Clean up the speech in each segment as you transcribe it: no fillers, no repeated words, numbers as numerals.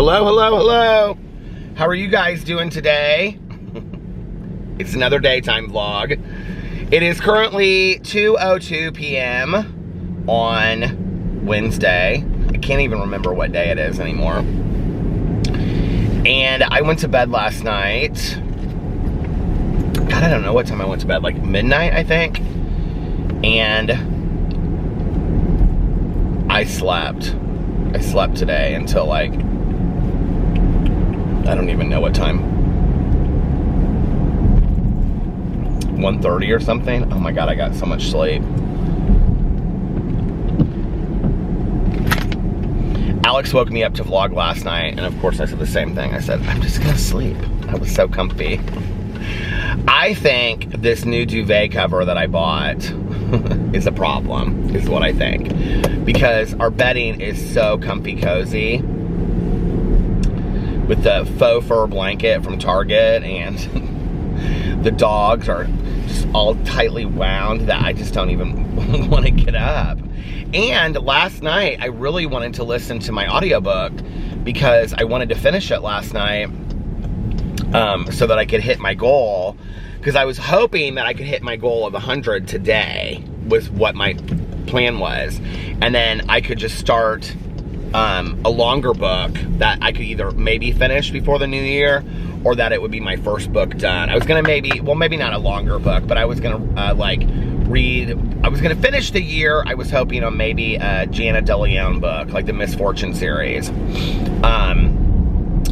Hello, hello, hello. How are you guys doing today? It's another daytime vlog. It is currently 2:02 p.m. on Wednesday. I can't even remember what day it is anymore. And I went to bed last night. God, I don't know what time I went to bed, like midnight, I think. And I slept today until like, I don't even know what time. 1:30 or something. Oh my God, I got so much sleep. Alex woke me up to vlog last night, and of course I said the same thing. I said, I'm just gonna sleep. I was so comfy. I think this new duvet cover that I bought is a problem, is what I think. Because our bedding is so comfy cozy with the faux fur blanket from Target, and the dogs are just all tightly wound that I just don't even want to get up. And last night, I really wanted to listen to my audiobook because I wanted to finish it last night so that I could hit my goal. Because I was hoping that I could hit my goal of 100 today, was what my plan was. And then I could just start a longer book that I could either maybe finish before the new year, or that it would be my first book done. I was gonna maybe not a longer book, but I was gonna I was gonna finish the year. I was hoping on maybe a Janet DeLeon book, like the Misfortune series.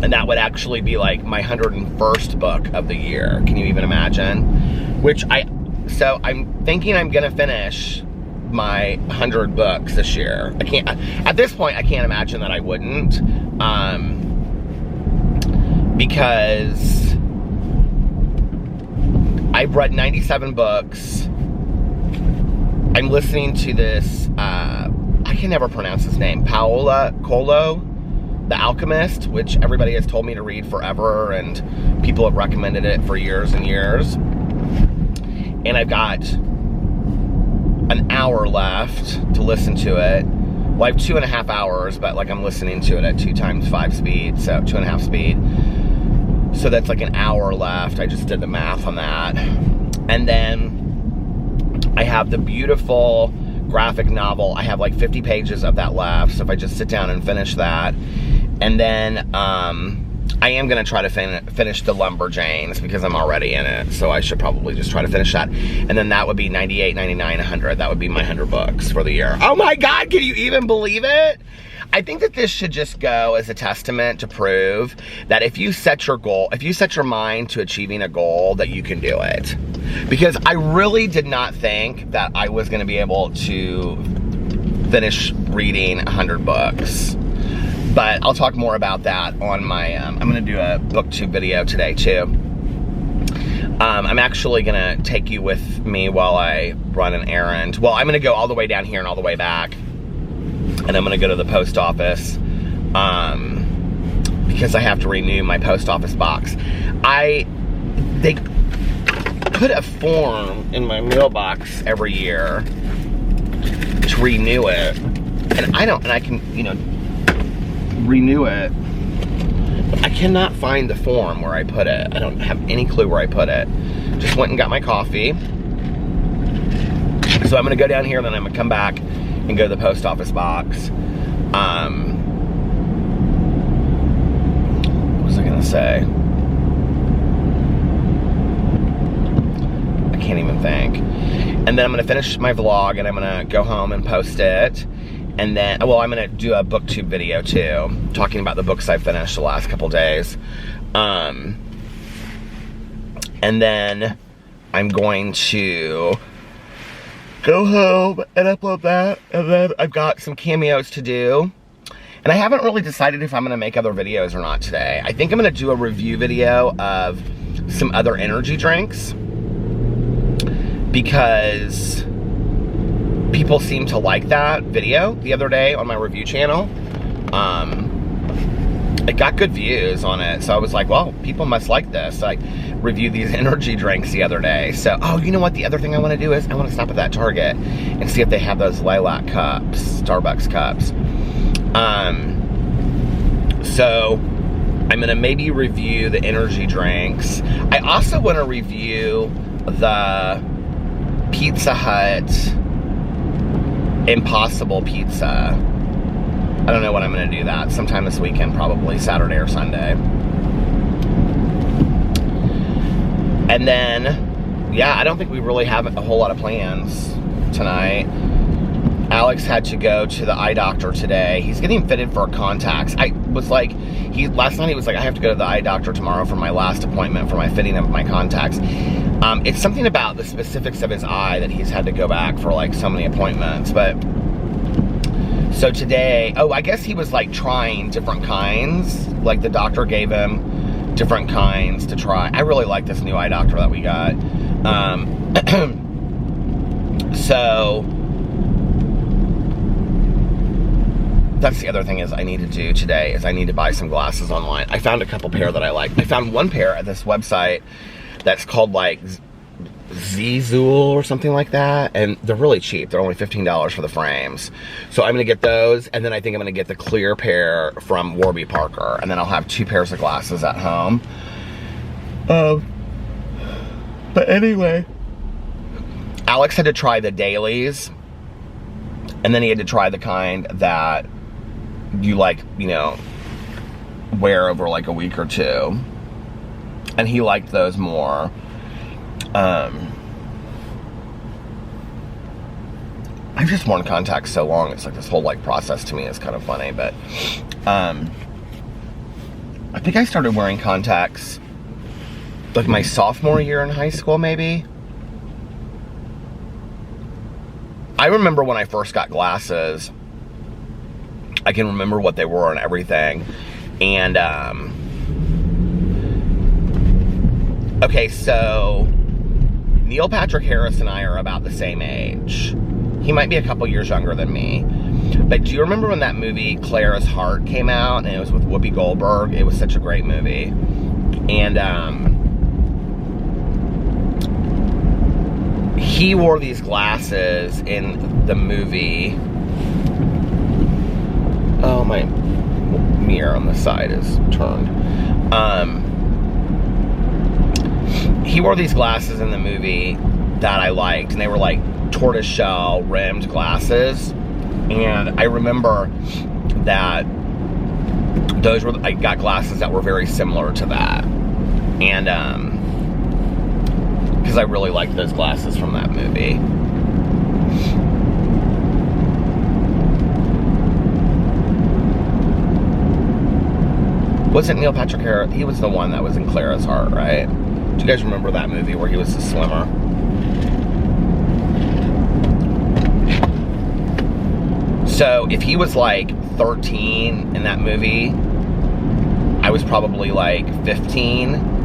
And that would actually be like my 101st book of the year. Can you even imagine? So I'm thinking I'm gonna finish my 100 books this year. At this point, I can't imagine that I wouldn't. Because I've read 97 books. I'm listening to this, I can never pronounce his name, Paolo Coelho, The Alchemist, which everybody has told me to read forever, and people have recommended it for years and years. And I've got an hour left to listen to it. Well, I have 2.5 hours, but like I'm listening to it at 2 times 5 speed, so 2.5 speed. So that's like an hour left. I just did the math on that. And then I have the beautiful graphic novel. I have like 50 pages of that left. So if I just sit down and finish that. And then I am going to try to finish the Lumberjanes because I'm already in it. So I should probably just try to finish that. And then that would be 98, 99, 100. That would be my 100 books for the year. Oh my God, can you even believe it? I think that this should just go as a testament to prove that if you set your goal, if you set your mind to achieving a goal, that you can do it. Because I really did not think that I was going to be able to finish reading 100 books. But I'll talk more about that on my, I'm going to do a booktube video today too. I'm actually going to take you with me while I run an errand. Well, I'm going to go all the way down here and all the way back. And I'm going to go to the post office because I have to renew my post office box. They put a form in my mailbox every year to renew it. And I can, renew it. But I cannot find the form where I put it. I don't have any clue where I put it. Just went and got my coffee. So I'm going to go down here, then I'm going to come back and go to the post office box. What was I gonna say? I can't even think. And then I'm gonna finish my vlog and I'm gonna go home and post it. And then, well, I'm gonna do a booktube video too, talking about the books I finished the last couple days. And then I'm going to go home and upload that, and then I've got some cameos to do. And I haven't really decided if I'm gonna make other videos or not today. I think I'm gonna do a review video of some other energy drinks because people seem to like that video the other day on my review channel. It got good views on it, so I was like, well, people must like this. I reviewed these energy drinks the other day. So, oh, you know what? The other thing I want to do is I want to stop at that Target and see if they have those lilac cups, Starbucks cups. So I'm gonna maybe review the energy drinks. I also want to review the Pizza Hut Impossible Pizza. I don't know when I'm gonna do that. Sometime this weekend, probably Saturday or Sunday. And then, yeah, I don't think we really have a whole lot of plans tonight. Alex had to go to the eye doctor today. He's getting fitted for contacts. I was like, last night he was like, I have to go to the eye doctor tomorrow for my last appointment for my fitting of my contacts. It's something about the specifics of his eye that he's had to go back for like so many appointments. But so today, I guess he was like trying different kinds. Like the doctor gave him different kinds to try. I really like this new eye doctor that we got. So that's the other thing is I need to do today is I need to buy some glasses online. I found a couple pair that I like. I found one pair at this website that's called like Zzool or something like that, and they're really cheap. They're only $15 for the frames. So I'm gonna get those, and then I think I'm gonna get the clear pair from Warby Parker, and then I'll have 2 pairs of glasses at home. But anyway, Alex had to try the dailies, and then he had to try the kind that you like, you know, wear over like a week or 2. And he liked those more. I've just worn contacts so long, it's like this whole like process to me is kind of funny, but I think I started wearing contacts like my sophomore year in high school, maybe. I remember when I first got glasses, I can remember what they were and everything. And, okay, so Neil Patrick Harris and I are about the same age. He might be a couple years younger than me. But do you remember when that movie Clara's Heart came out and it was with Whoopi Goldberg? It was such a great movie. And, he wore these glasses in the movie. Oh, my mirror on the side is turned. He wore these glasses in the movie that I liked, and they were like tortoiseshell rimmed glasses. And I remember that those were, I got glasses that were very similar to that. And, because I really liked those glasses from that movie. Wasn't Neil Patrick Harris? He was the one that was in Clara's Heart, right? Do you guys remember that movie where he was the swimmer? So if he was like 13 in that movie, I was probably like 15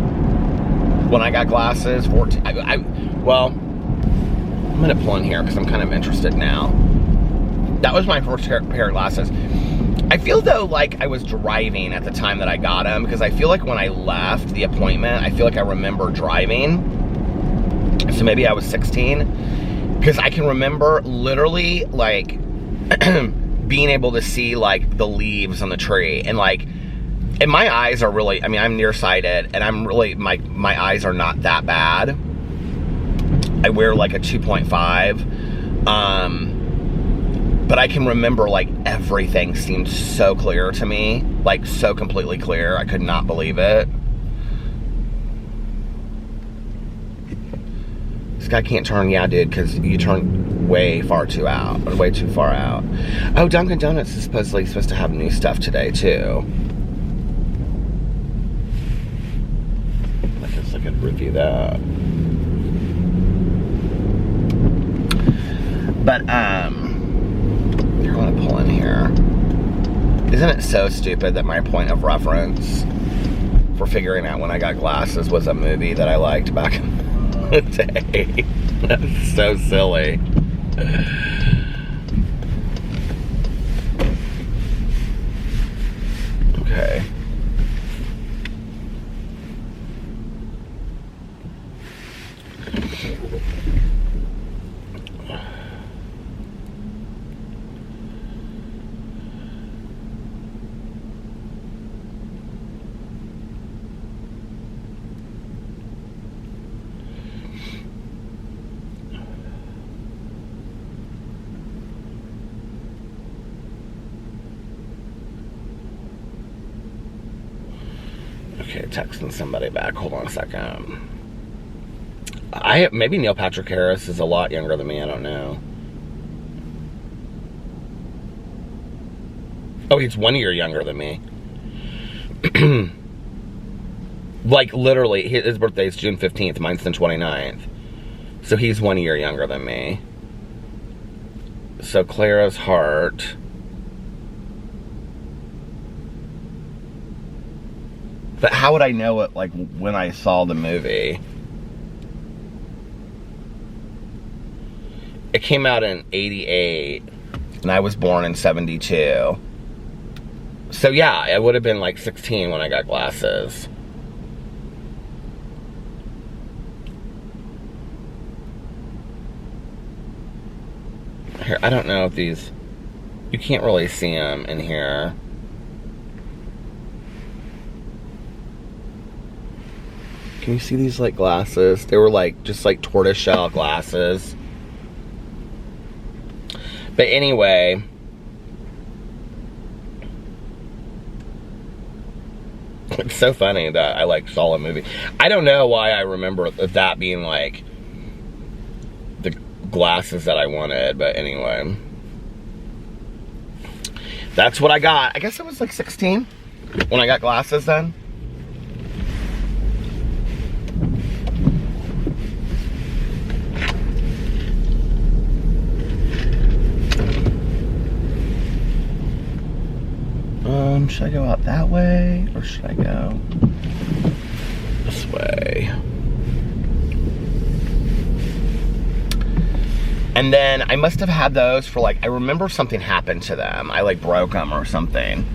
when I got glasses. 14. Well, I'm gonna pull in here because I'm kind of interested now. That was my first pair of glasses. I feel though like I was driving at the time that I got them, because I feel like when I left the appointment, I feel like I remember driving. So maybe I was 16, because I can remember literally like being able to see like the leaves on the tree, and like, and my eyes are really, I mean, I'm nearsighted, and I'm really, my eyes are not that bad. I wear like a 2.5. But I can remember like everything seemed so clear to me, like so completely clear. I could not believe it. This guy can't turn, yeah, dude, because you turn way too far out. Oh, Dunkin' Donuts is supposedly supposed to have new stuff today too. I guess I could review that. But here, I want to pull in here. Isn't it so stupid that my point of reference for figuring out when I got glasses was a movie that I liked back in the day? That's so silly. Okay. Okay, texting somebody back. Hold on a second. Maybe Neil Patrick Harris is a lot younger than me. I don't know. Oh, he's 1 year younger than me. Like, literally, his birthday is June 15th. Mine's the 29th. So he's 1 year younger than me. So Clara's heart. But how would I know it, like, when I saw the movie? It came out in 88, and I was born in 72. So yeah, I would have been like 16 when I got glasses. Here, I don't know if these, you can't really see them in here. Can you see these like glasses? They were like, just like tortoiseshell glasses. But anyway, it's so funny that I like saw a movie. I don't know why I remember that being like the glasses that I wanted, but anyway. That's what I got. I guess I was like 16 when I got glasses then. Should I go out that way, or should I go this way? And then I must have had those for like, I remember something happened to them. I like broke them or something.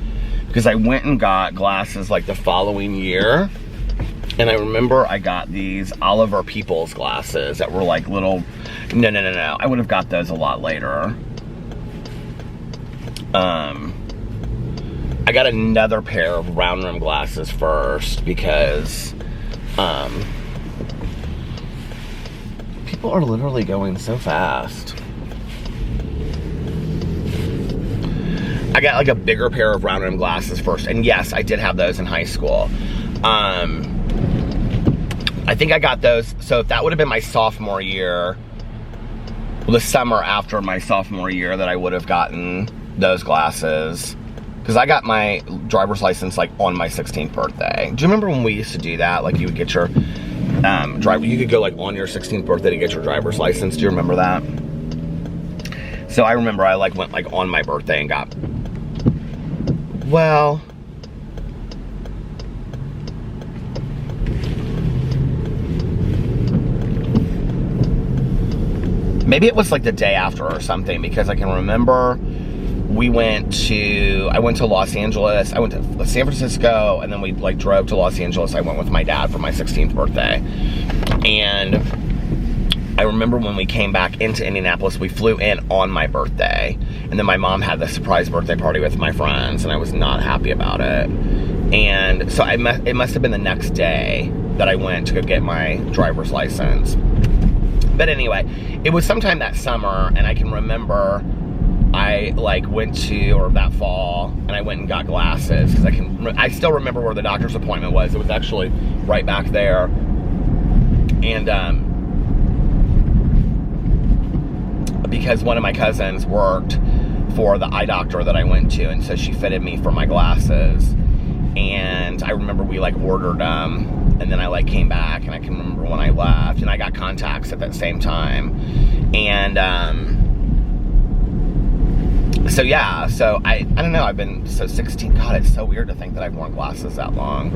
Because I went and got glasses like the following year. And I remember I got these Oliver Peoples glasses that were like little, no. I would have got those a lot later. I got another pair of round rim glasses first because people are literally going so fast. I got like a bigger pair of round rim glasses first, and yes, I did have those in high school. I think I got those, so that would have been my sophomore year, well, the summer after my sophomore year that I would have gotten those glasses. Because I got my driver's license like on my 16th birthday. Do you remember when we used to do that? Like you would get your you could go like on your 16th birthday to get your driver's license. Do you remember that? So I remember I like went like on my birthday and got, well, maybe it was like the day after or something, because I can remember I went to Los Angeles, I went to San Francisco, and then we like drove to Los Angeles. I went with my dad for my 16th birthday. And I remember when we came back into Indianapolis, we flew in on my birthday. And then my mom had the surprise birthday party with my friends, and I was not happy about it. And so it must have been the next day that I went to go get my driver's license. But anyway, it was sometime that summer, and I can remember I like went to, or that fall, and I went and got glasses because I still remember where the doctor's appointment was. It was actually right back there. And because one of my cousins worked for the eye doctor that I went to, and so she fitted me for my glasses. And I remember we like ordered them, and then I like came back, and I can remember when I left, and I got contacts at that same time. And so yeah, so I don't know, I've been, so 16, God, it's so weird to think that I've worn glasses that long.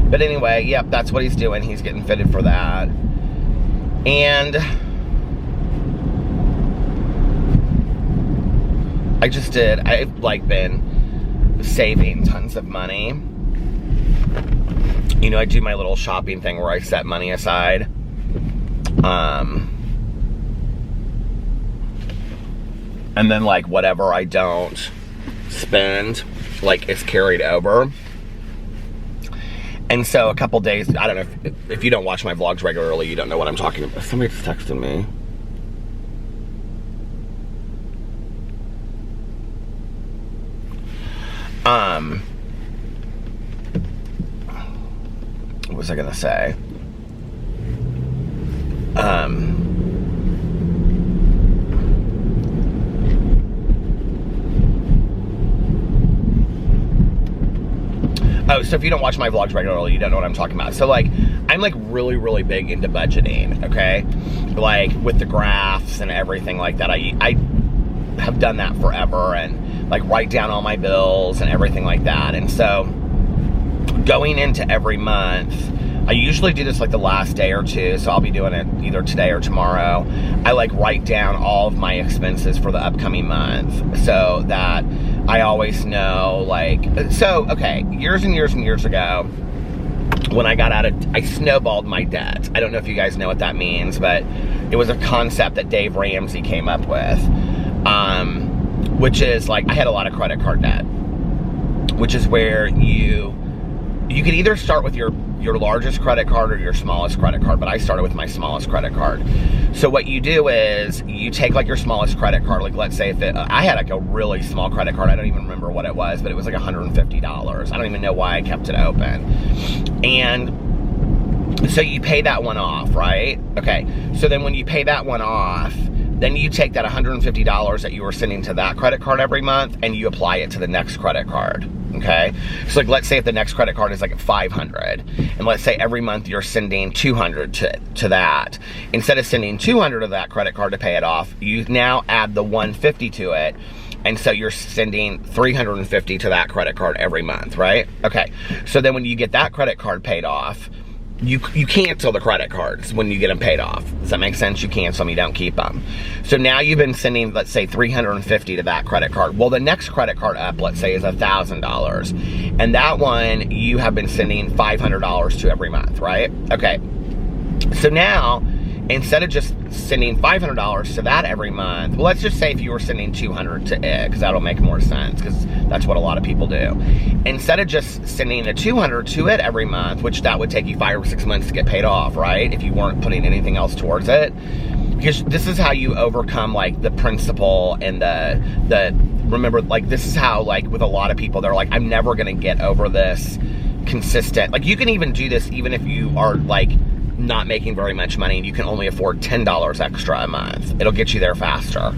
But anyway, yep, that's what he's doing. He's getting fitted for that. And I've like been saving tons of money. You know, I do my little shopping thing where I set money aside. And then like whatever I don't spend, like, is carried over. And so a couple days, I don't know, if you don't watch my vlogs regularly, you don't know what I'm talking about. Somebody's texting me. What was I gonna say? Oh, so if you don't watch my vlogs regularly, you don't know what I'm talking about. So like, I'm like really, really big into budgeting, okay? Like with the graphs and everything like that. I have done that forever, and like write down all my bills and everything like that. And so going into every month, I usually do this like the last day or two, so I'll be doing it either today or tomorrow. I like write down all of my expenses for the upcoming month so that I always know, like, so, okay, years and years and years ago, when I got I snowballed my debt. I don't know if you guys know what that means, but it was a concept that Dave Ramsey came up with, which is like, I had a lot of credit card debt, which is where you could either start with your largest credit card or your smallest credit card, but I started with my smallest credit card. So what you do is you take like your smallest credit card, like let's say if I had like a really small credit card, I don't even remember what it was, but it was like $150. I don't even know why I kept it open. And so you pay that one off, right? Okay, so then when you pay that one off, then you take that $150 that you were sending to that credit card every month and you apply it to the next credit card, okay? So like, let's say if the next credit card is like $500, and let's say every month you're sending $200 to that. Instead of sending $200 to that credit card to pay it off, you now add the $150 to it, and so you're sending $350 to that credit card every month, right? Okay, so then when you get that credit card paid off, you cancel the credit cards when you get them paid off. Does that make sense? You cancel them, you don't keep them. So now you've been sending, let's say, $350 to that credit card. Well, the next credit card up, let's say, is $1,000. And that one, you have been sending $500 to every month, right? Okay. So now, instead of just sending $500 to that every month, well, let's just say if you were sending $200 to it, because that'll make more sense, because that's what a lot of people do. Instead of just sending the $200 to it every month, which that would take you 5 or 6 months to get paid off, right? If you weren't putting anything else towards it. Because this is how you overcome like the principle and the remember, like this is how, like with a lot of people, they're like, I'm never gonna get over this consistent. Like you can even do this even if you are like not making very much money and you can only afford $10 extra a month. It'll get you there faster.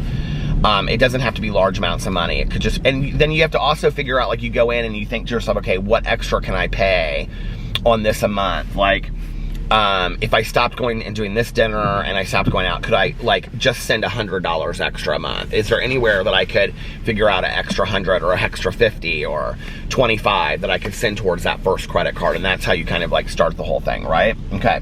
It doesn't have to be large amounts of money. It could just, and then you have to also figure out, like you go in and you think to yourself, okay, what extra can I pay on this a month? Like, if I stopped going and doing this dinner and I stopped going out, could I like just send $100 extra a month? Is there anywhere that I could figure out an extra 100 or an extra 50 or 25 that I could send towards that first credit card? And that's how you kind of like start the whole thing, right? Okay.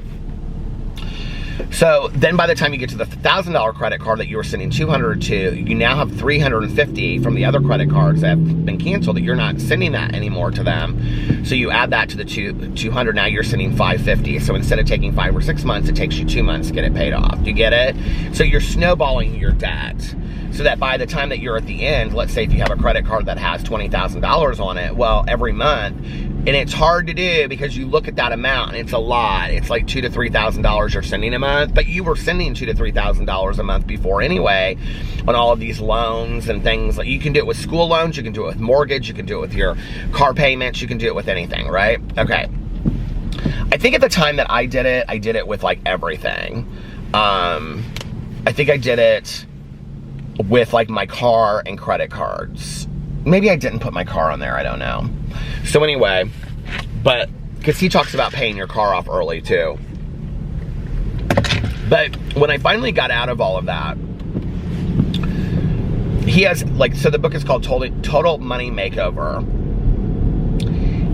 So then by the time you get to the $1,000 credit card that you were sending $200 to, you now have $350 from the other credit cards that have been canceled that you're not sending that anymore to them. So you add that to the $200, now you're sending $550. So instead of taking 5 or 6 months, it takes you 2 months to get it paid off. Do you get it? So you're snowballing your debt. So that by the time that you're at the end, let's say if you have a credit card that has $20,000 on it, well, every month, and it's hard to do because you look at that amount and it's a lot. It's like $2,000 to $3,000 you're sending a month, but you were sending $2,000 to $3,000 a month before anyway on all of these loans and things. Like you can do it with school loans, you can do it with mortgage, you can do it with your car payments, you can do it with anything, right? Okay. I think at the time that I did it with like everything. I think I did it with like my car and credit cards. Maybe I didn't put my car on there, I don't know. So anyway, but because he talks about paying your car off early too. But when I finally got out of all of that, he has like, so the book is called Total Money Makeover.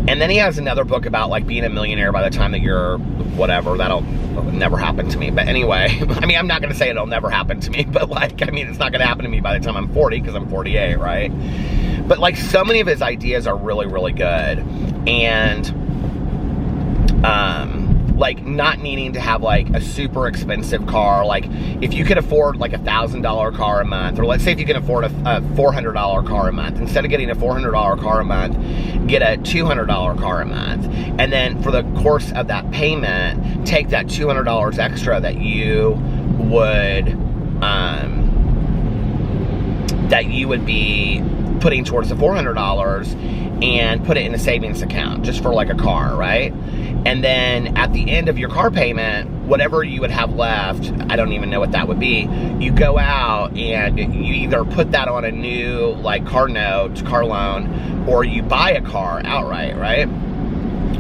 And then he has another book about like being a millionaire by the time that you're whatever. That'll never happen to me. But anyway, I mean, I'm not going to say it'll never happen to me, but like, I mean, it's not going to happen to me by the time I'm 40 because I'm 48, right? But like so many of his ideas are really, really good. And like not needing to have like a super expensive car. Like if you could afford like $1,000 car a month, or let's say if you can afford a $400 car a month, instead of getting a $400 car a month, get a $200 car a month. And then for the course of that payment, take that $200 extra that you would be putting towards the $400 and put it in a savings account just for like a car, right? And then at the end of your car payment, whatever you would have left, I don't even know what that would be, you go out and you either put that on a new like car note, car loan, or you buy a car outright, right?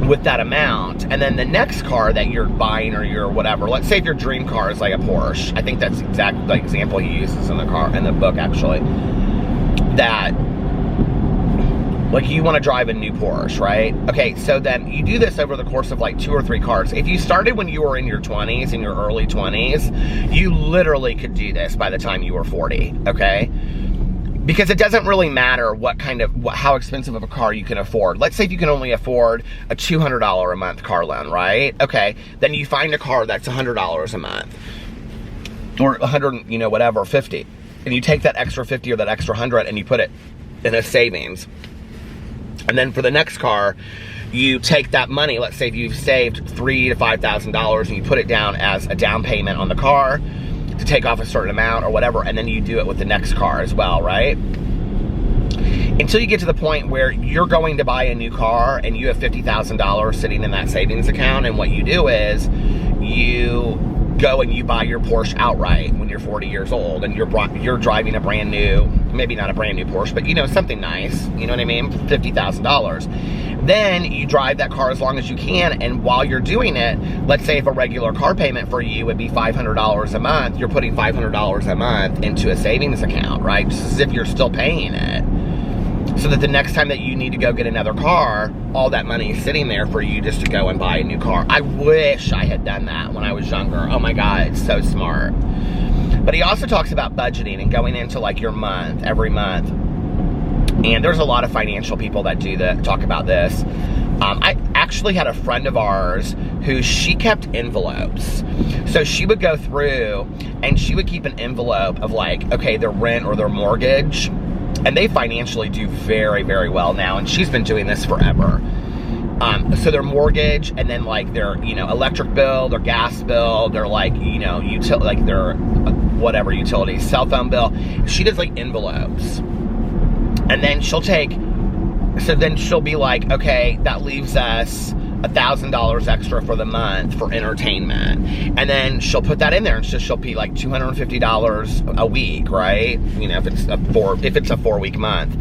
With that amount. And then the next car that you're buying or your whatever, let's say if your dream car is like a Porsche. I think that's exactly the example he uses in the book actually. That like you want to drive a new Porsche, right? Okay, so then you do this over the course of like 2 or 3 cars. If you started when you were in your 20s, in your early 20s, you literally could do this by the time you were 40, okay? Because it doesn't really matter how expensive of a car you can afford. Let's say if you can only afford a $200 a month car loan, right? Okay, then you find a car that's $100 a month. Or 100, whatever, 50. And you take that extra 50 or that extra 100 and you put it in a savings. And then for the next car, you take that money, let's say if you've saved $3,000 to $5,000 and you put it down as a down payment on the car to take off a certain amount or whatever, and then you do it with the next car as well, right? Until you get to the point where you're going to buy a new car and you have $50,000 sitting in that savings account, and what you do is you go and you buy your Porsche outright when you're 40 years old and you're driving a brand new, maybe not a brand new Porsche, but something nice, you know what I mean, $50,000. Then you drive that car as long as you can, and while you're doing it, let's say if a regular car payment for you would be $500 a month, you're putting $500 a month into a savings account, right? Just as if you're still paying it. So that the next time that you need to go get another car, all that money is sitting there for you just to go and buy a new car. I wish I had done that when I was younger. Oh my God, it's so smart. But he also talks about budgeting and going into like your month, every month. And there's a lot of financial people that talk about this. I actually had a friend of ours who she kept envelopes. So she would go through and she would keep an envelope of like, okay, their rent or their mortgage. And they financially do very, very well now. And she's been doing this forever. So their mortgage, and then like their, electric bill, their gas bill, their like, their whatever utilities, cell phone bill. She does like envelopes. And then she'll be like, okay, that leaves us $1,000 extra for the month for entertainment. And then she'll put that in there, and she'll pay like $250 a week, right? If it's a 4-week month.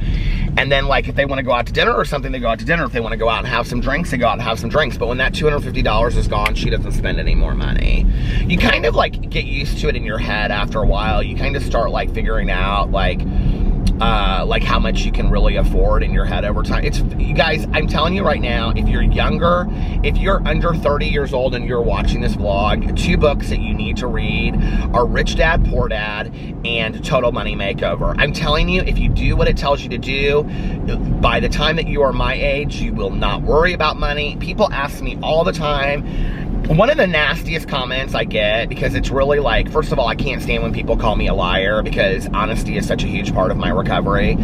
And then like if they want to go out to dinner or something, they go out to dinner. If they want to go out and have some drinks, they go out and have some drinks. But when that $250 is gone, she doesn't spend any more money. You kind of like get used to it in your head after a while. You kind of start like figuring out like how much you can really afford in your head over time. You guys, I'm telling you right now, if you're younger, if you're under 30 years old and you're watching this vlog, 2 books that you need to read are Rich Dad, Poor Dad and Total Money Makeover. I'm telling you, if you do what it tells you to do, by the time that you are my age, you will not worry about money. People ask me all the time. One of the nastiest comments I get, because it's really like, first of all, I can't stand when people call me a liar, because honesty is such a huge part of my recovery.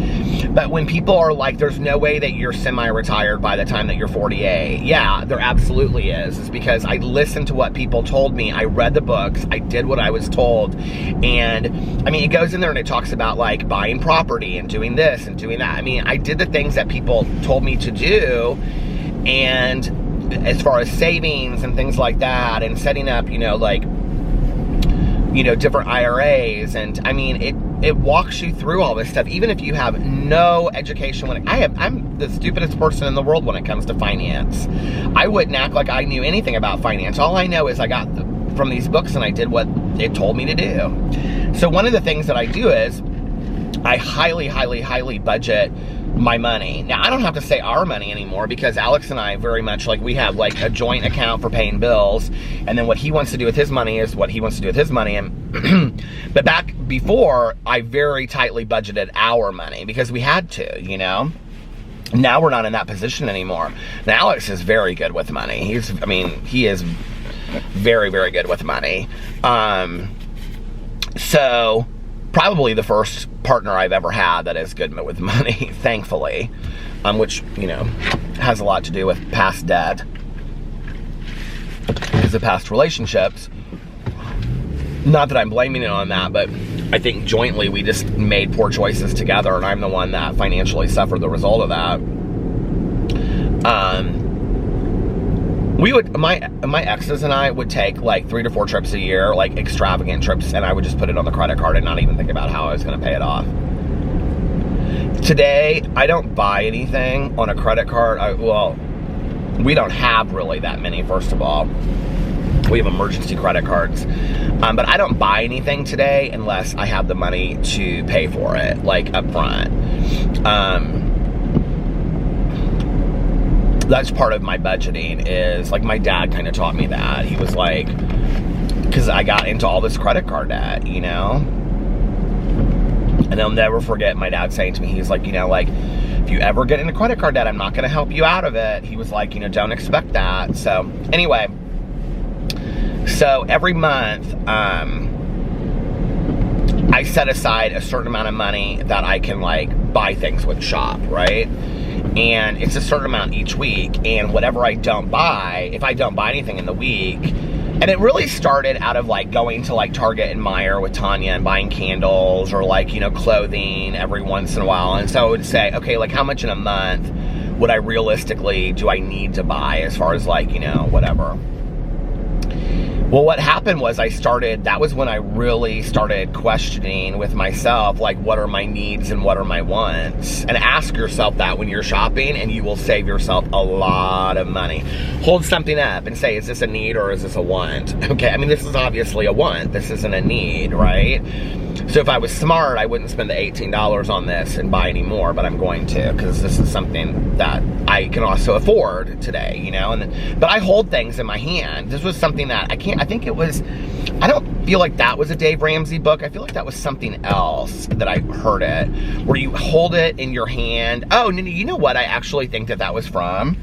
But when people are like, there's no way that you're semi-retired by the time that you're 48. Yeah, there absolutely is. It's because I listened to what people told me. I read the books. I did what I was told. And I mean, it goes in there and it talks about like buying property and doing this and doing that. I mean, I did the things that people told me to do. And as far as savings and things like that, and setting up, different IRAs, and I mean, it walks you through all this stuff, even if you have no education. I'm the stupidest person in the world when it comes to finance. I wouldn't act like I knew anything about finance. All I know is I got from these books and I did what it told me to do. So one of the things that I do is I highly, highly, highly budget my money. Now, I don't have to say our money anymore, because Alex and I very much like, we have like a joint account for paying bills, and then what he wants to do with his money is what he wants to do with his money. And but back before, I very tightly budgeted our money because we had to, Now we're not in that position anymore. Now Alex is very good with money. He is very, very good with money. So probably the first partner I've ever had that is good with money, thankfully, which, has a lot to do with past debt, because of past relationships. Not that I'm blaming it on that, but I think jointly we just made poor choices together, and I'm the one that financially suffered the result of that. My exes and I would take like 3 to 4 trips a year, like extravagant trips, and I would just put it on the credit card and not even think about how I was going to pay it off. Today, I don't buy anything on a credit card. Well, we don't have really that many, first of all. We have emergency credit cards. But I don't buy anything today unless I have the money to pay for it, like up front. That's part of my budgeting, is like my dad kind of taught me that. He was like, because I got into all this credit card debt, you know? And I'll never forget my dad saying to me, he's like, you know, like, if you ever get into credit card debt, I'm not going to help you out of it. He was like, you know, don't expect that. So anyway, so every month, I set aside a certain amount of money that I can like buy things with, shop, right? And it's a certain amount each week. And whatever I don't buy, if I don't buy anything in the week, and it really started out of like going to like Target and Meijer with Tanya and buying candles or like, you know, clothing every once in a while. And so I would say, okay, like how much in a month would I realistically, do I need to buy as far as like, you know, whatever. Well, what happened was that was when I really started questioning with myself, like, what are my needs and what are my wants? And ask yourself that when you're shopping, and you will save yourself a lot of money. Hold something up and say, is this a need or is this a want? Okay, I mean, this is obviously a want. This isn't a need, right? So if I was smart, I wouldn't spend the $18 on this and buy any more, but I'm going to, because this is something that I can also afford today, you know? But I hold things in my hand. This was something that I don't feel like that was a Dave Ramsey book. I feel like that was something else that I heard it, where you hold it in your hand. Oh, you know what I actually think that was from?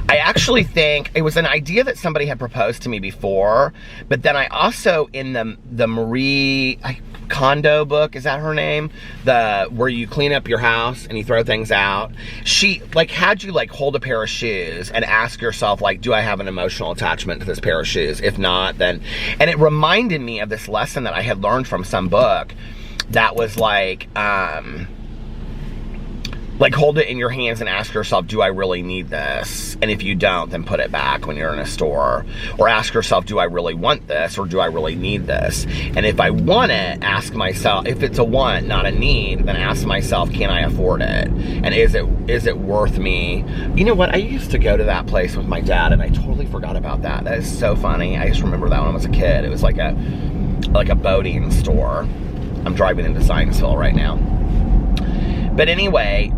I actually think it was an idea that somebody had proposed to me before, but then I also, in the Marie Kondo book, is that her name? Where you clean up your house and you throw things out. She like had you like hold a pair of shoes and ask yourself like, do I have an emotional attachment to this pair of shoes? If not, then, and it reminded me of this lesson that I had learned from some book that was like hold it in your hands and ask yourself, do I really need this? And if you don't, then put it back when you're in a store. Or ask yourself, do I really want this? Or do I really need this? And if I want it, ask myself, if it's a want, not a need, then ask myself, can I afford it? And is it worth me? You know what? I used to go to that place with my dad, and I totally forgot about that. That is so funny. I just remember that when I was a kid. It was like a boating store. I'm driving into Zionsville right now. But anyway,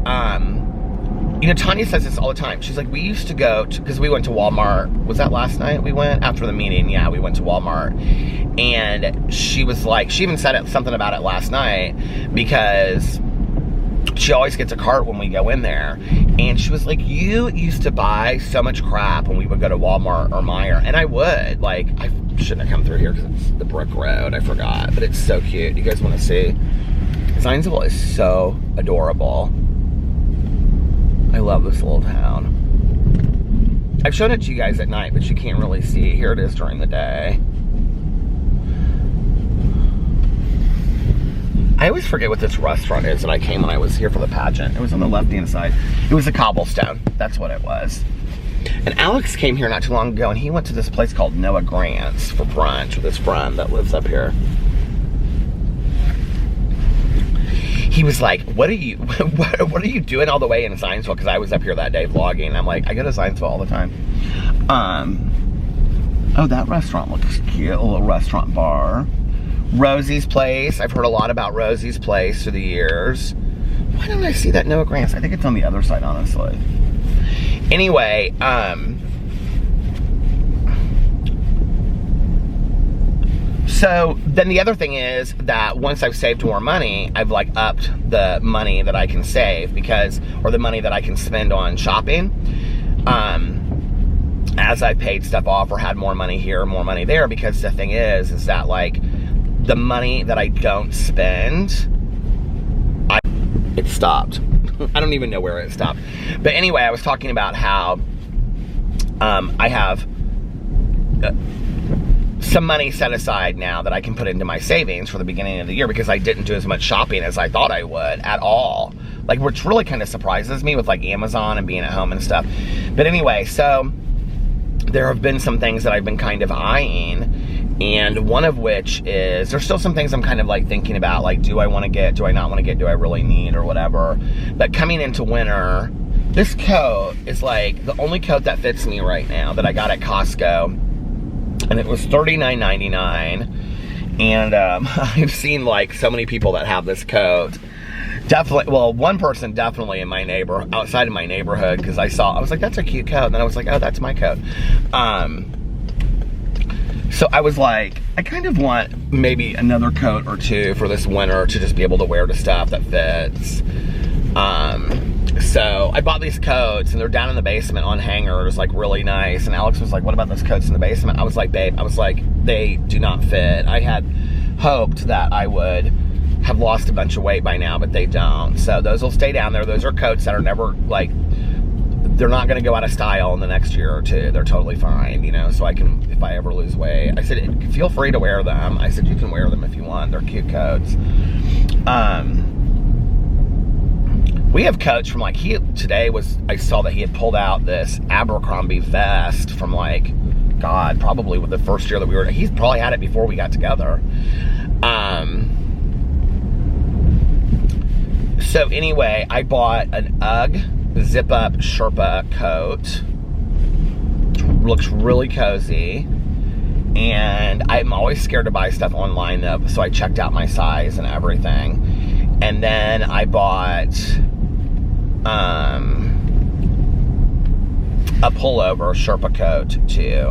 you know, Tanya says this all the time. She's like, we used to go to, because we went to Walmart. Was that last night we went? After the meeting, yeah, we went to Walmart. And she was like, she even said something about it last night, because she always gets a cart when we go in there. And she was like, you used to buy so much crap when we would go to Walmart or Meijer. And I would. Like, I shouldn't have come through here because it's the brick road. I forgot. But it's so cute. You guys want to see? Zionsville is so adorable. I love this little town. I've shown it to you guys at night, but you can't really see it. Here it is during the day. I always forget what this restaurant is that I came when I was here for the pageant. It was on the left-hand side. It was a cobblestone. That's what it was. And Alex came here not too long ago, and he went to this place called Noah Grant's for brunch with his friend that lives up here. He was like, what are you doing all the way in Zionsville? Because I was up here that day vlogging. And I'm like, I go to Zionsville all the time. Oh, that restaurant looks cute. A little restaurant bar. Rosie's Place. I've heard a lot about Rosie's Place through the years. Why don't I see that Noah Grant's? I think it's on the other side, honestly. Anyway, so then the other thing is that once I've saved more money, I've like upped the money that I can save or the money that I can spend on shopping. As I paid stuff off or had more money here, more money there, because the thing is that like the money that I don't spend, it stopped. I don't even know where it stopped. But anyway, I was talking about how I have some money set aside now that I can put into my savings for the beginning of the year, because I didn't do as much shopping as I thought I would at all. Like, which really kind of surprises me with like Amazon and being at home and stuff. But anyway, so there have been some things that I've been kind of eyeing, and one of which is, there's still some things I'm kind of like thinking about, like, do I want to get, do I not want to get, do I really need, or whatever. But coming into winter, this coat is like the only coat that fits me right now that I got at Costco, and it was $39.99. And I've seen like so many people that have this coat. Definitely, well, one person definitely in my outside of my neighborhood, because I was like, that's a cute coat, and then I was like, oh, that's my coat. So I was like, I kind of want maybe another coat or two for this winter to just be able to wear to stuff that fits. So I bought these coats, and they're down in the basement on hangers, like really nice. And Alex was like, what about those coats in the basement? I was like, babe, they do not fit. I had hoped that I would have lost a bunch of weight by now, but they don't. So those will stay down there. Those are coats that are never, like, they're not going to go out of style in the next year or two. They're totally fine, you know, so I can, if I ever lose weight. I said, feel free to wear them. I said, you can wear them if you want. They're cute coats. We have coats from, like, I saw that he had pulled out this Abercrombie vest from, like, God, probably with the first year that we were, he's probably had it before we got together. So anyway, I bought an UGG zip-up Sherpa coat. Looks really cozy. And I'm always scared to buy stuff online, though, so I checked out my size and everything. And then I bought a pullover Sherpa coat, too,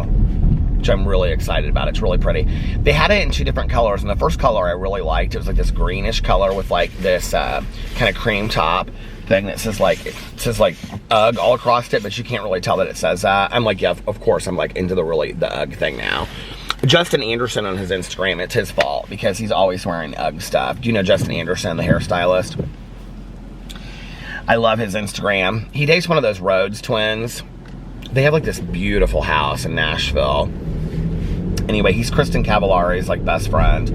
which I'm really excited about. It's really pretty. They had it in two different colors, and the first color I really liked. It was like this greenish color with like this kind of cream top thing that says like UGG all across it, but you can't really tell that it says that. I'm like, yeah, of course, I'm like into the UGG thing now. Justin Anderson on his Instagram, it's his fault, because he's always wearing UGG stuff. Do you know Justin Anderson, the hairstylist? I love his Instagram. He dates one of those Rhodes twins. They have like this beautiful house in Nashville. Anyway, he's Kristen Cavallari's like best friend.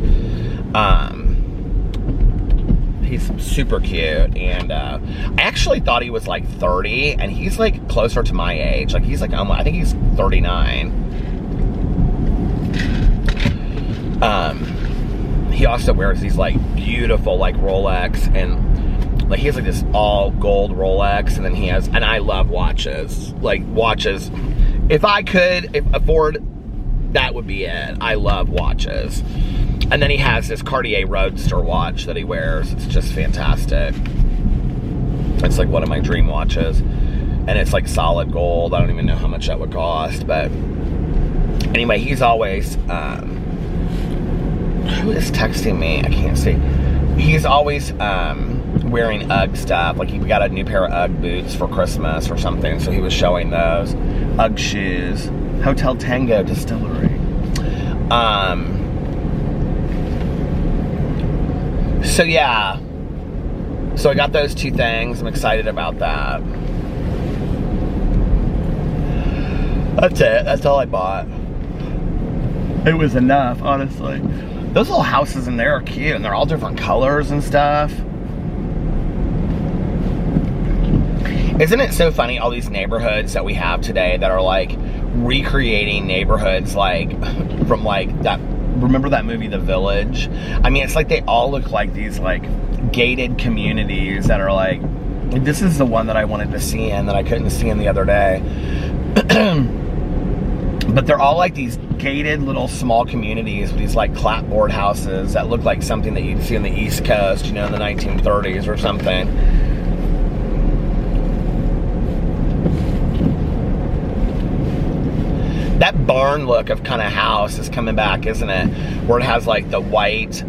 He's super cute, and I actually thought he was like 30, and he's like closer to my age. Like he's like almost, I think he's 39. He also wears these like beautiful like Rolex, and like he has like this all gold Rolex, and then he has, and I love watches. Like watches, if I could afford, that would be it. I love watches. And then he has this Cartier Roadster watch that he wears. It's just fantastic. It's like one of my dream watches, and it's like solid gold. I don't even know how much that would cost, but anyway, he's always who is texting me? I can't see. He's always wearing UGG stuff. Like he got a new pair of UGG boots for Christmas or something, so he was showing those. UGG shoes. Hotel Tango Distillery. So yeah. So I got those two things. I'm excited about that. That's it. That's all I bought. It was enough, honestly. Those little houses in there are cute, and they're all different colors and stuff. Isn't it so funny, all these neighborhoods that we have today that are like recreating neighborhoods like from like that, remember that movie The Village? I mean, it's like they all look like these like gated communities that are like, this is the one that I wanted to see in that I couldn't see in the other day. But they're all like these gated little small communities with these like clapboard houses that look like something that you'd see on the East Coast, you know, in the 1930s or something. That barn look of kind of house is coming back, isn't it? Where it has like the white,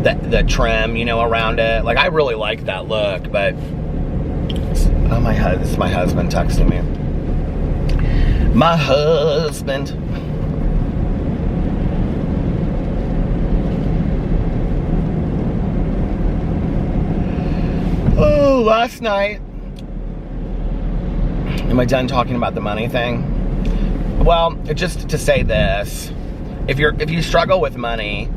the trim, you know, around it. Like I really like that look, but oh my God, this is my husband texting me. My husband. Oh, last night. Am I done talking about the money thing? Well, just to say this, if you struggle with money,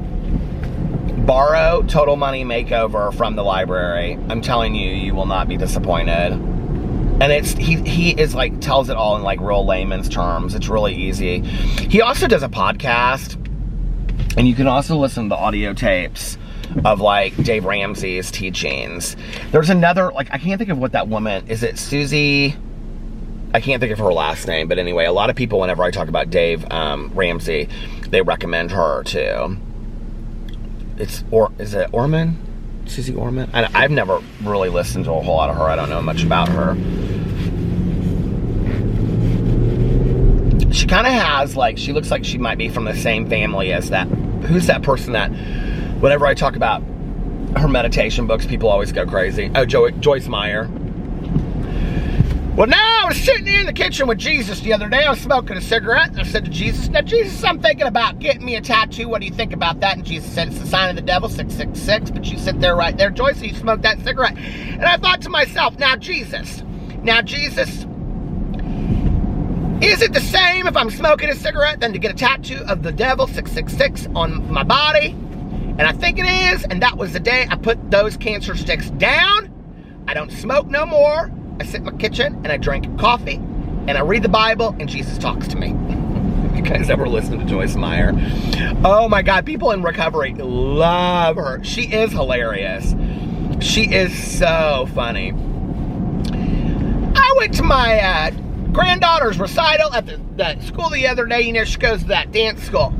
borrow Total Money Makeover from the library. I'm telling you, you will not be disappointed. And he is like, tells it all in like real layman's terms. It's really easy. He also does a podcast, and you can also listen to the audio tapes of like Dave Ramsey's teachings. There's another, like, I can't think of what that woman, is it Susie? I can't think of her last name, but anyway, a lot of people, whenever I talk about Dave Ramsey, they recommend her too. Is it Orman? Susie Orman? I've never really listened to a whole lot of her. I don't know much about her. She kind of has, like, she looks like she might be from the same family as that. Who's that person that, whenever I talk about her meditation books, people always go crazy? Oh, Joyce Meyer. Well, now I was sitting in the kitchen with Jesus the other day. I was smoking a cigarette, and I said to Jesus, now, Jesus, I'm thinking about getting me a tattoo. What do you think about that? And Jesus said, it's the sign of the devil, 666. But you sit there right there, Joyce, you smoked that cigarette. And I thought to myself, now, Jesus, is it the same if I'm smoking a cigarette than to get a tattoo of the devil, 666, on my body? And I think it is. And that was the day I put those cancer sticks down. I don't smoke no more. I sit in my kitchen and I drink coffee and I read the Bible and Jesus talks to me. You guys ever listen to Joyce Meyer? Oh my God, people in recovery love her. She is hilarious. She is so funny. I went to my granddaughter's recital at the school the other day. You know, she goes to that dance school.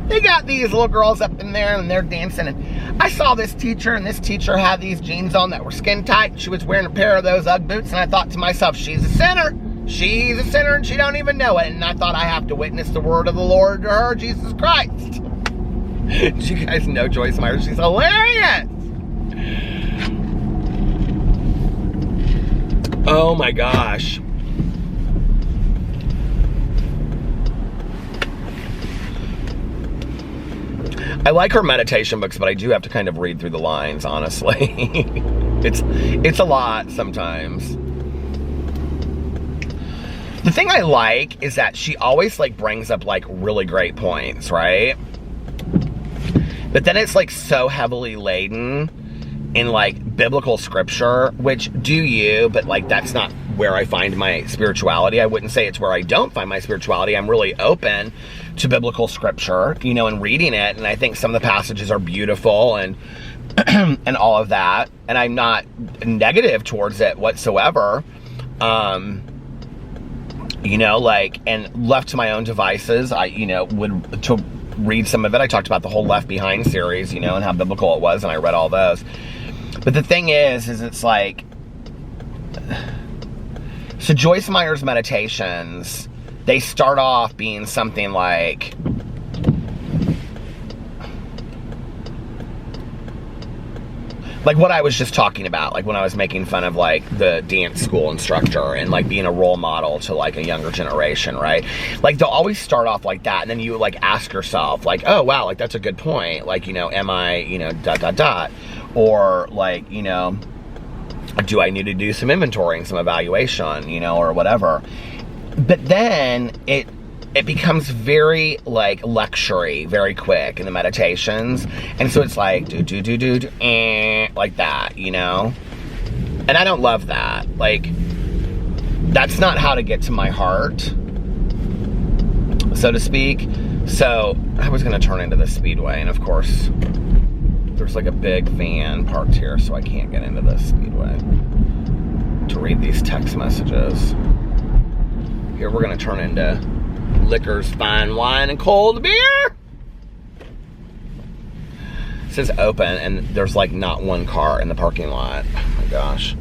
They got these little girls up in there and they're dancing, and I saw this teacher, and this teacher had these jeans on that were skin tight. She was wearing a pair of those Ugg boots, and I thought to myself, she's a sinner. She's a sinner and she don't even know it. And I thought, I have to witness the word of the Lord to her, Jesus Christ. You guys know Joyce Meyer. She's hilarious. Oh my gosh. I like her meditation books, but I do have to kind of read through the lines, honestly. It's a lot sometimes. The thing I like is that she always like brings up like really great points, right? But then it's like so heavily laden in like biblical scripture, which do you, but like that's not where I find my spirituality. I wouldn't say it's where I don't find my spirituality. I'm really open to biblical scripture, you know, and reading it. And I think some of the passages are beautiful and and all of that. And I'm not negative towards it whatsoever. You know, like, and left to my own devices, I, you know, would to read some of it. I talked about the whole Left Behind series, you know, and how biblical it was, and I read all those. But the thing is it's like, so Joyce Meyer's meditations, they start off being something like, what I was just talking about, like when I was making fun of like the dance school instructor and like being a role model to like a younger generation, right? Like they'll always start off like that, and then you like ask yourself like, oh wow, like that's a good point. Like, you know, am I, you know, ... Or like, you know, do I need to do some inventory, some evaluation, you know, or whatever. But then it becomes very like lecture-y very quick in the meditations. And so it's like like that, you know? And I don't love that. Like, that's not how to get to my heart, so to speak. So I was gonna turn into the speedway, and of course there's like a big van parked here, so I can't get into the speedway to read these text messages. Here we're gonna turn into liquors, fine wine, and cold beer. It says open, and there's like not one car in the parking lot. Oh my gosh.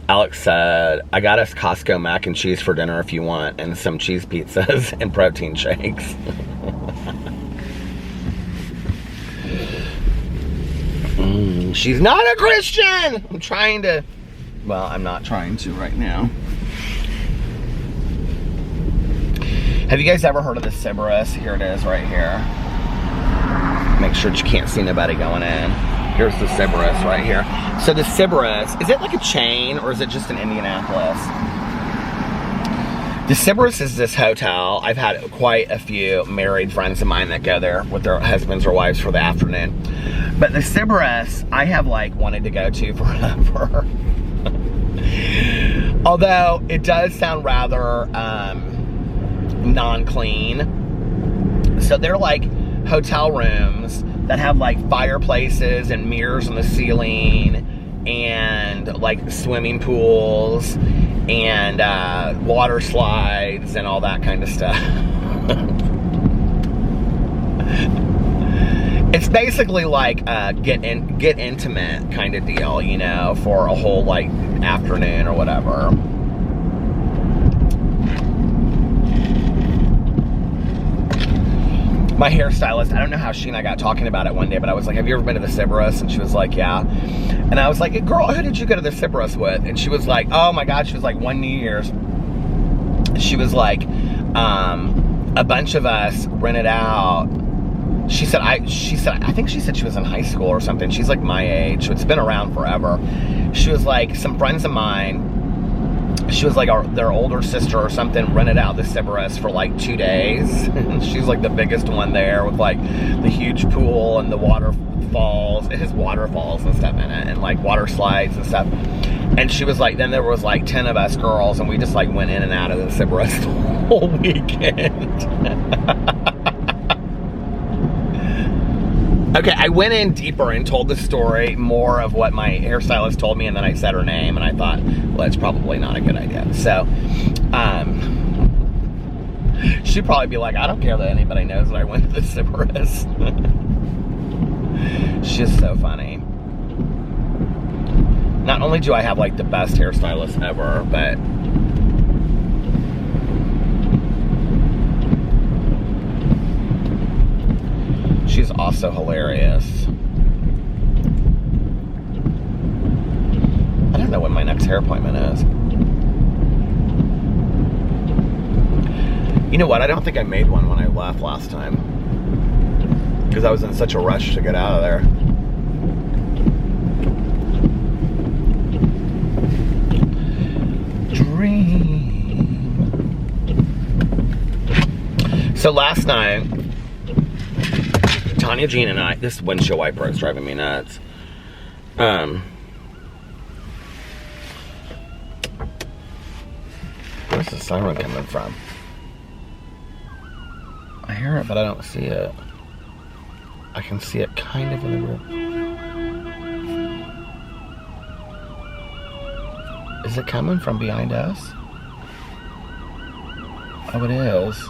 Alex said, I got us Costco mac and cheese for dinner if you want, and some cheese pizzas and protein shakes. She's not a Christian! I'm trying to Well, I'm not trying to right now. Have you guys ever heard of the Cerberus? Here it is right here. Make sure that you can't see nobody going in. Here's the Cerberus right here. So the Cerberus, is it like a chain or is it just in Indianapolis? The Cerberus is this hotel. I've had quite a few married friends of mine that go there with their husbands or wives for the afternoon. But the Cerberus, I have like wanted to go to forever. Although it does sound rather non-clean. So they're like hotel rooms that have like fireplaces and mirrors on the ceiling and like swimming pools and water slides and all that kind of stuff. It's basically like a get intimate kind of deal, you know, for a whole like afternoon or whatever. My hairstylist, I don't know how she and I got talking about it one day, but I was like, have you ever been to the Cerberus? And she was like, yeah. And I was like, girl, who did you go to the Cerberus with? And she was like, oh my God, she was like, one New Year's. She was like, a bunch of us rented out. She said, I think she said she was in high school or something. She's like my age, so it's been around forever. She was like, some friends of mine, she was like their older sister or something rented out the Cerberus for like 2 days. She's like the biggest one there with like the huge pool and the waterfalls. It has waterfalls and stuff in it and like water slides and stuff. And she was like, then there was like 10 of us girls and we just like went in and out of the Cerberus the whole weekend. Okay, I went in deeper and told the story more of what my hairstylist told me, and then I said her name, and I thought, well, that's probably not a good idea. So, she'd probably be like, I don't care that anybody knows that I went to the Cerberus. She's so funny. Not only do I have like the best hairstylist ever, but she's also hilarious. I don't know when my next hair appointment is. You know what? I don't think I made one when I left last time. Because I was in such a rush to get out of there. Dream. So last night, Tanya, Jean, and I, this windshield wiper is driving me nuts. Where's the siren coming from? I hear it, but I don't see it. I can see it kind of in the room. Is it coming from behind us? Oh, it is.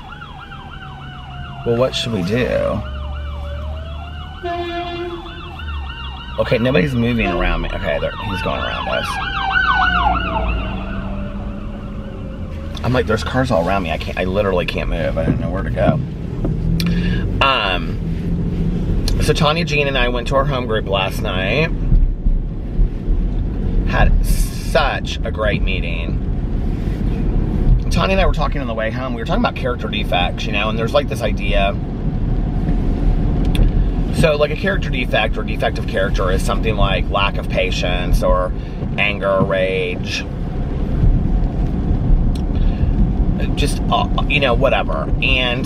Well, what should we do? Okay, nobody's moving around me. Okay, he's going around us. I'm like, there's cars all around me. I literally can't move. I don't know where to go. So Tanya, Jean, and I went to our home group last night. Had such a great meeting. Tanya and I were talking on the way home. We were talking about character defects, you know, and there's like this idea. So like a character defect or defect of character is something like lack of patience or anger, rage, just, you know, whatever. And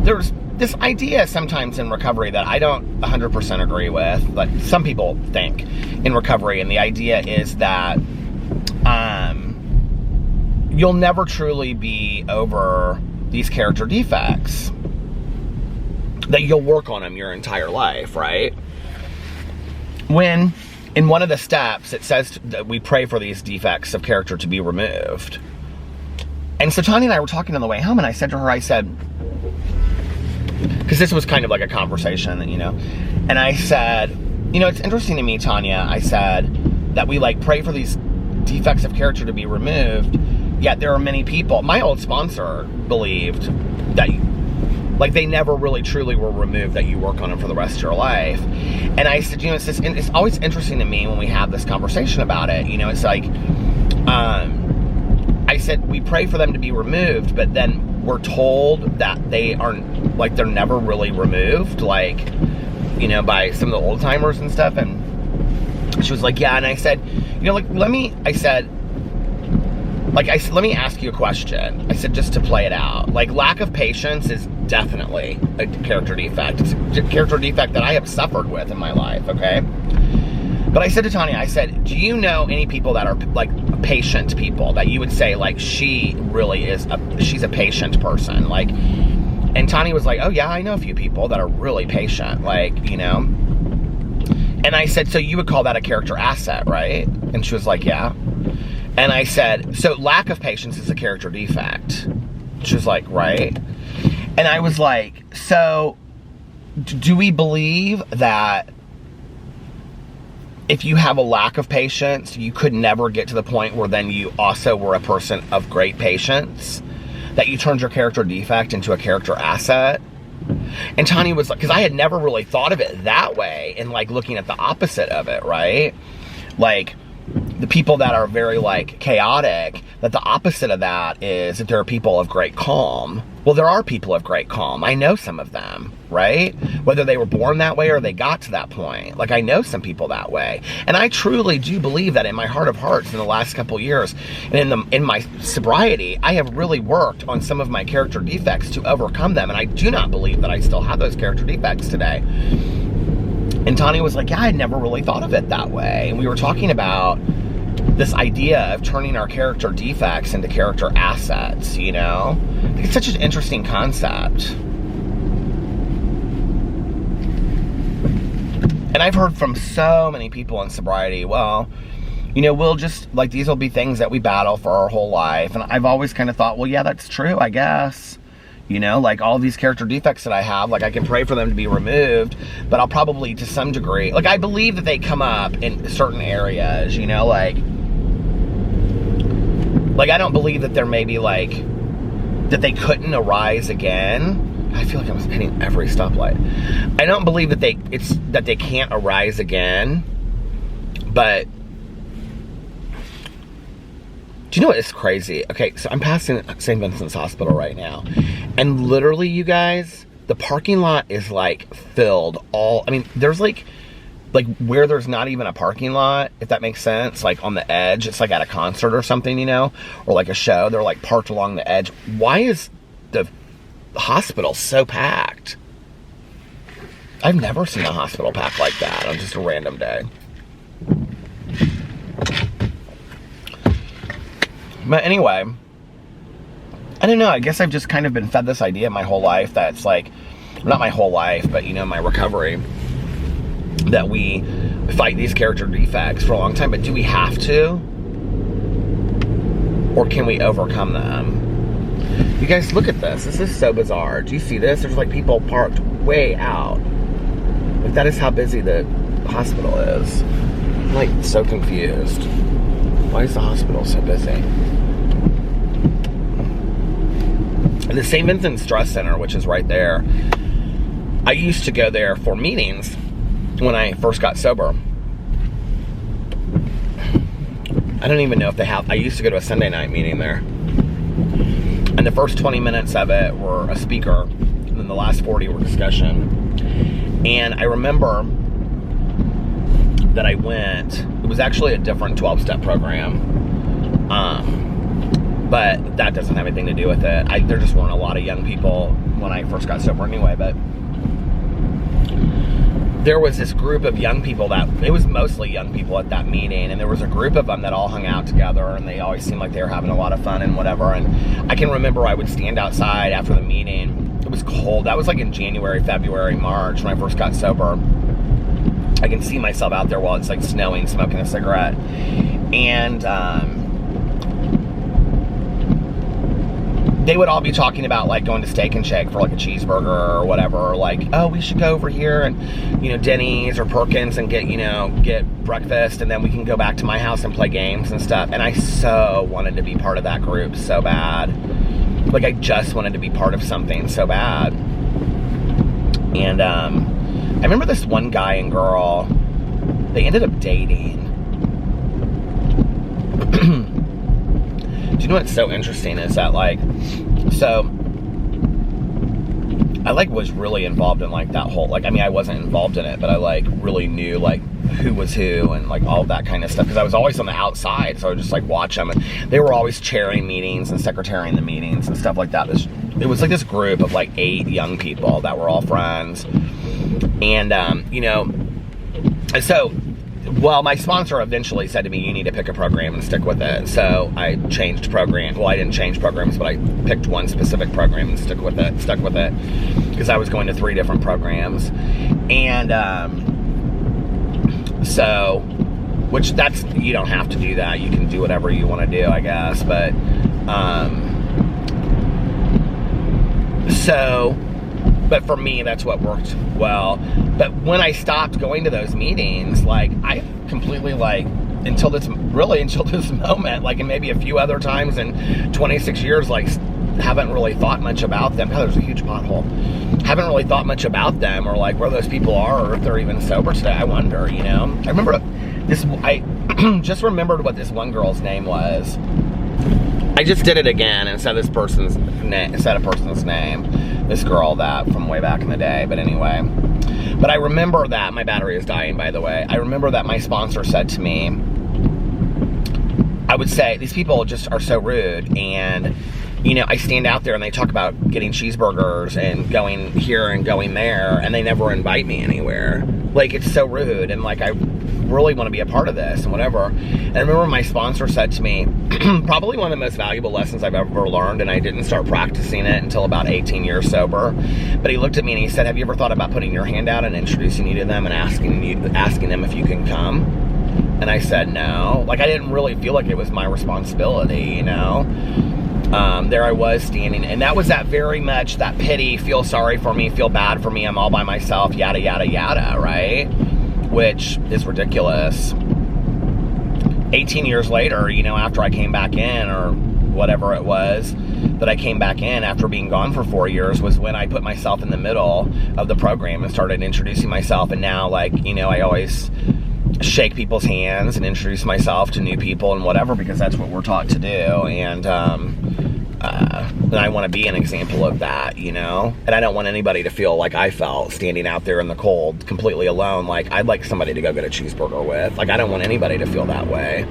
there's this idea sometimes in recovery that I don't 100% agree with, but some people think in recovery, and the idea is that you'll never truly be over these character defects, that you'll work on them your entire life, right? When in one of the steps it says that we pray for these defects of character to be removed. And so Tanya and I were talking on the way home, and I said to her, I said, because this was kind of like a conversation, you know, and I said, you know, it's interesting to me, Tanya, I said, that we like pray for these defects of character to be removed, yet there are many people, my old sponsor believed that Like, they never really truly were removed that you work on them for the rest of your life. And I said, you know, it's always interesting to me when we have this conversation about it. You know, it's like, I said, we pray for them to be removed, but then we're told that they aren't, like, they're never really removed, like, you know, by some of the old timers and stuff. And she was like, yeah. And I said, you know, like, let me ask you a question. I said, just to play it out. Like, lack of patience is definitely a character defect. It's a character defect that I have suffered with in my life, okay? But I said to Tanya, I said, do you know any people that are, like, patient people that you would say, like, she really is, she's a patient person? Like, and Tanya was like, oh, yeah, I know a few people that are really patient, like, you know? And I said, so you would call that a character asset, right? And she was like, yeah. And I said, so lack of patience is a character defect. She was like, right. And I was like, so do we believe that if you have a lack of patience, you could never get to the point where then you also were a person of great patience? That you turned your character defect into a character asset? And Tanya was like, because I had never really thought of it that way, and like looking at the opposite of it, right? Like, the people that are very, like, chaotic, that the opposite of that is that there are people of great calm. Well, there are people of great calm. I know some of them, right? Whether they were born that way or they got to that point. Like, I know some people that way. And I truly do believe that in my heart of hearts in the last couple years, and in my sobriety, I have really worked on some of my character defects to overcome them. And I do not believe that I still have those character defects today. And Tanya was like, yeah, I had never really thought of it that way. And we were talking about this idea of turning our character defects into character assets, you know? It's such an interesting concept. And I've heard from so many people in sobriety, well, you know, we'll just, like, these will be things that we battle for our whole life. And I've always kind of thought, well, yeah, that's true, I guess. You know, like, all these character defects that I have, like, I can pray for them to be removed, but I'll probably, to some degree, like, I believe that they come up in certain areas, you know, like, I don't believe that there may be, like, that they couldn't arise again. I feel like I was hitting every stoplight. I don't believe that they can't arise again, but do you know what is crazy? Okay, so I'm passing St. Vincent's Hospital right now, and literally, you guys, the parking lot is, like, filled all, I mean, there's, like where there's not even a parking lot, if that makes sense, like, on the edge, it's like at a concert or something, you know, or like a show, they're, like, parked along the edge. Why is the hospital so packed? I've never seen a hospital packed like that on just a random day. But anyway, I don't know, I guess I've just kind of been fed this idea my whole life that's like, not my whole life, but, you know, my recovery, that we fight these character defects for a long time. But do we have to? Or can we overcome them? You guys, look at this. This is so bizarre. Do you see this? There's, like, people parked way out. Like, that is how busy the hospital is. I'm, like, so confused. Why is the hospital so busy? The St. Vincent Stress Center, which is right there, I used to go there for meetings when I first got sober. I don't even know if they have, I used to go to a Sunday night meeting there. And the first 20 minutes of it were a speaker, and then the last 40 were discussion. And I remember that I went, it was actually a different 12-step program. But that doesn't have anything to do with it. There just weren't a lot of young people when I first got sober anyway, but there was this group of young people it was mostly young people at that meeting, and there was a group of them that all hung out together, and they always seemed like they were having a lot of fun and whatever. And I can remember I would stand outside after the meeting. It was cold. That was like in January, February, March when I first got sober. I can see myself out there while it's like snowing, smoking a cigarette. And they would all be talking about, like, going to Steak and Shake for, like, a cheeseburger or whatever, or like, oh, we should go over here and, you know, Denny's or Perkins and get breakfast, and then we can go back to my house and play games and stuff. And I so wanted to be part of that group so bad. Like, I just wanted to be part of something so bad. And I remember this one guy and girl, they ended up dating. Do you know what's so interesting is that, like, so I, like, was really involved in, like, that whole, like, I mean, I wasn't involved in it, but I, like, really knew, like, who was who and, like, all that kind of stuff, because I was always on the outside, so I would just, like, watch them, and they were always chairing meetings and secretarying the meetings and stuff like that. It was, like, this group of, like, 8 young people that were all friends, and, you know, so, well, my sponsor eventually said to me, you need to pick a program and stick with it. So I changed program. Well, I didn't change programs, but I picked one specific program and stuck with it, because I was going to 3 different programs. And so, which that's, you don't have to do that. You can do whatever you want to do, I guess. But, but for me, that's what worked well. But when I stopped going to those meetings, like, I completely, like, until this moment, like, and maybe a few other times in 26 years, like, haven't really thought much about them. God, there's a huge pothole. Haven't really thought much about them, or, like, where those people are, or if they're even sober today. I wonder, you know? I remember this, I just remembered what this one girl's name was. I just did it again and said this person's name, said a person's name. This girl that from way back in the day, but anyway. But I remember that, my battery is dying, by the way. I remember that my sponsor said to me, I would say, these people just are so rude, and, you know, I stand out there and they talk about getting cheeseburgers and going here and going there, and they never invite me anywhere. Like, it's so rude, and, like, I really want to be a part of this and whatever. And I remember my sponsor said to me, probably one of the most valuable lessons I've ever learned, and I didn't start practicing it until about 18 years sober, but he looked at me and he said, have you ever thought about putting your hand out and introducing you to them and asking them if you can come? And I said no. Like, I didn't really feel like it was my responsibility, you know? There I was standing, and that was that very much that pity, feel sorry for me, feel bad for me, I'm all by myself, yada, yada, yada, right? Which is ridiculous. 18 years later, you know, after I came back in, or whatever it was that I came back in after being gone for 4 years, was when I put myself in the middle of the program and started introducing myself. And now, like, you know, I always shake people's hands and introduce myself to new people and whatever, because that's what we're taught to do. And I want to be an example of that, you know? And I don't want anybody to feel like I felt standing out there in the cold, completely alone. Like, I'd like somebody to go get a cheeseburger with. Like, I don't want anybody to feel that way.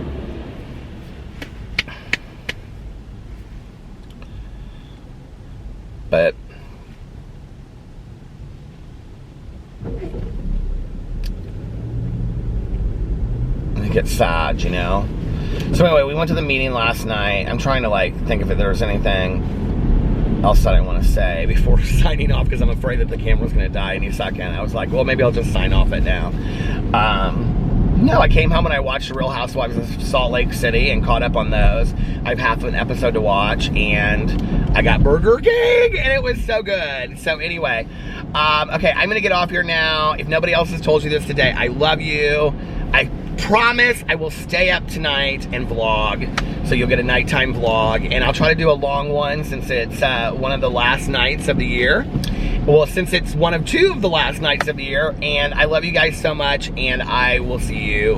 But I think it's sad, you know? So anyway, we went to the meeting last night. I'm trying to, like, think if there was anything else that I want to say before signing off, because I'm afraid that the camera's going to die any second. I was like, well, maybe I'll just sign off it now. No, I came home and I watched The Real Housewives of Salt Lake City and caught up on those. I have half an episode to watch, and I got Burger King, and it was so good. So anyway, okay, I'm going to get off here now. If nobody else has told you this today, I love you. I promise I will stay up tonight and vlog, so you'll get a nighttime vlog, and I'll try to do a long one since it's one of the last nights of the year. Well, since it's one of 2 of the last nights of the year, and I love you guys so much, and I will see you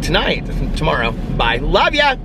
tomorrow. Bye. Love ya!